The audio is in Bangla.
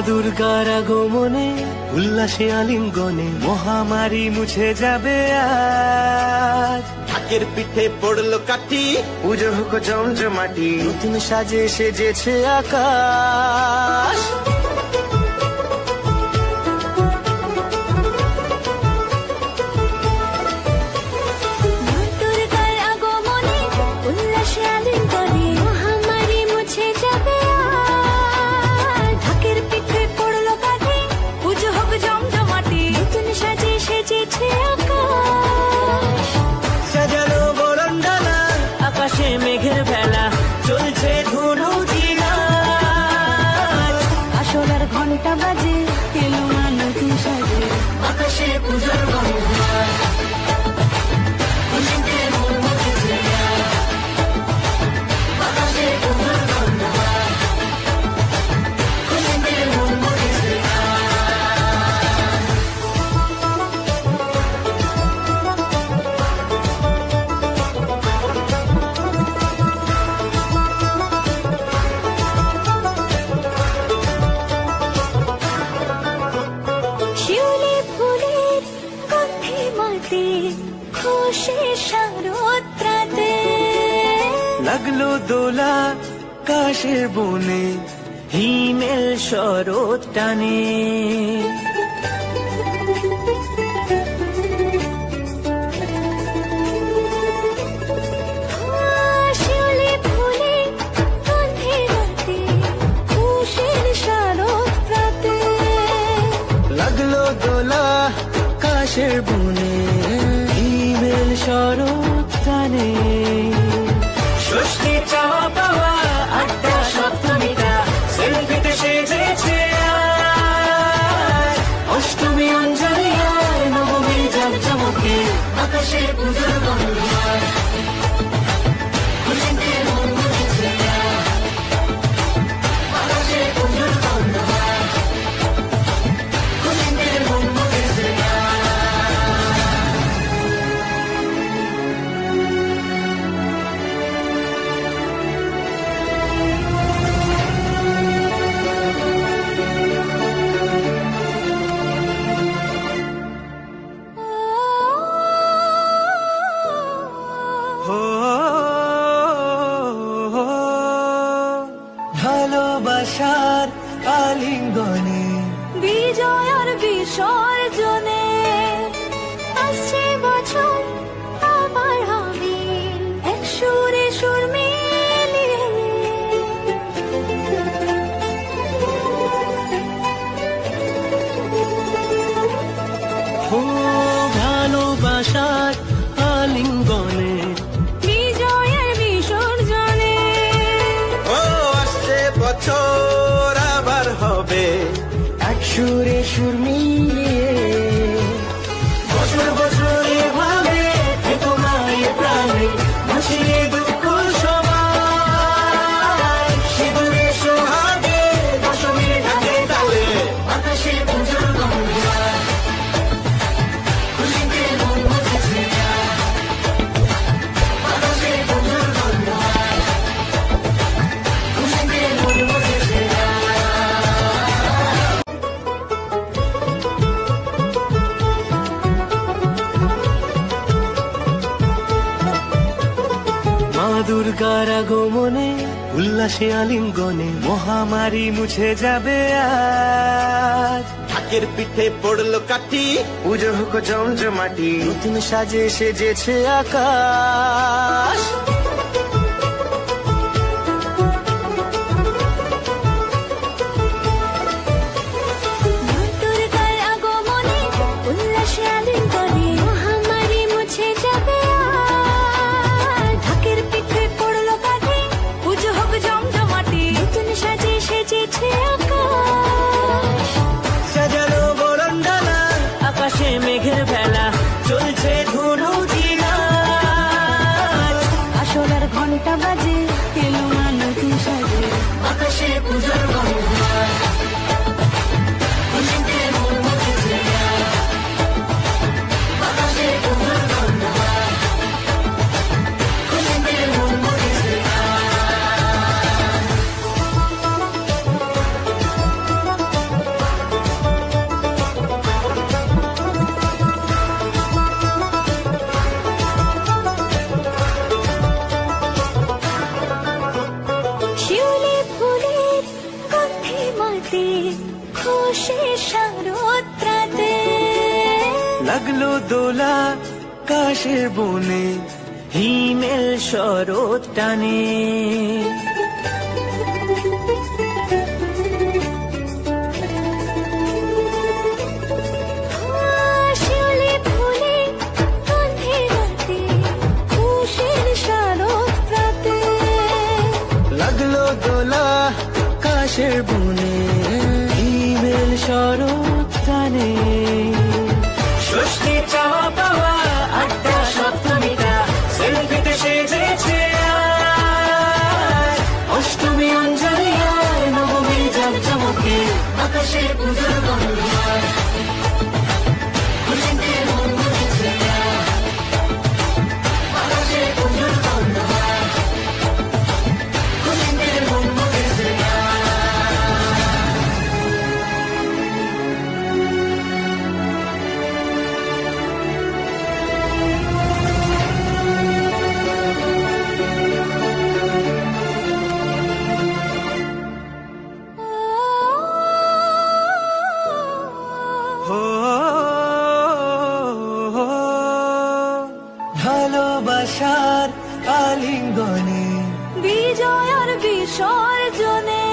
দুর্গার আগমনে উল্লাসে আলিঙ্গনে মহামারী মুছে যাবে আজ। ঢাকের পিঠে পড়লো কাঠি, পুজো হোক জমজমাটি, নতুন সাজে সেজেছে আকাশ। মেঘের বেলা চলছে ধনু জিনাজ, আসলার ঘন্টা বাজে এলো না নতুন সাজে, আকাশে পূজার বন্ধন। লাগলো দোলা কাশের বনে, হিমেল শরৎ টানে। লাগলো দোলা কাশের বনে, হিমেল শরৎ টানে। ষষ্ঠী চাওয়া পাওয়া আড্ডা সপ্তমীটা সেলফিতে সেজেছে আজ। অষ্টমী অঞ্জলি আর নবমী জাঁকজমকে আকাশে পুজোর বন্ধন। ভালোবাসার আলিঙ্গনে বিজয় আর বিসর্জনে আসছে বছর আবার হবে এক সুরে সুর মিলিয়ে। ভালোবাসার আলিঙ্গনে বিজয়ের বিসর্জনে বছর আবার হবে এক সুরে সুর মিলিয়ে। বছর বছর এভাবে থেকো মায়ের প্রাণে, ভাসিয়ে দুঃখ সবাই সিঁদুরে সোহাগে দশমী ঢাকে তালে আকাশে পুজোর গন্ধ। খুশিতে মন মুছেছে আকাশে পুজোর গন্ধ। খুশিতে মন মুছেছে। দুর্গার আগমনে উল্লাসে আলিঙ্গনে মহামারী মুছে যাবে আজ। ঢাকের পিঠে পড়লো কাঠি, পুজো হোক জমজমাটি, নতুন সাজে সেজেছে আকাশ। মেঘের বেলা চলছে ধনু জিনাজ, সে শারদ প্রাতে লাগলো দোলা কাশের বনে, হিমেল শরৎ টানে। শিউলি ফুলে গন্ধে রাতে খুশির শারদ প্রাতে লাগলো দোলা কাশের বনে, হিমেল শরৎ টানে। ষষ্ঠী চাওয়া পাওয়া আড্ডা সপ্তমীটা সেলফিতে সেজেছে আজ। অষ্টমী অঞ্জলি আর নবমী জাঁকজমকে আকাশে পুজোর গন্ধ। খুশিতে মন মুখেছে আজ। আকাশে পুজোর গন্ধ। খুশিতে মন মুখেছে আজ। ভালোবাসার আলিঙ্গনে বিজয় আর বিসর্জনে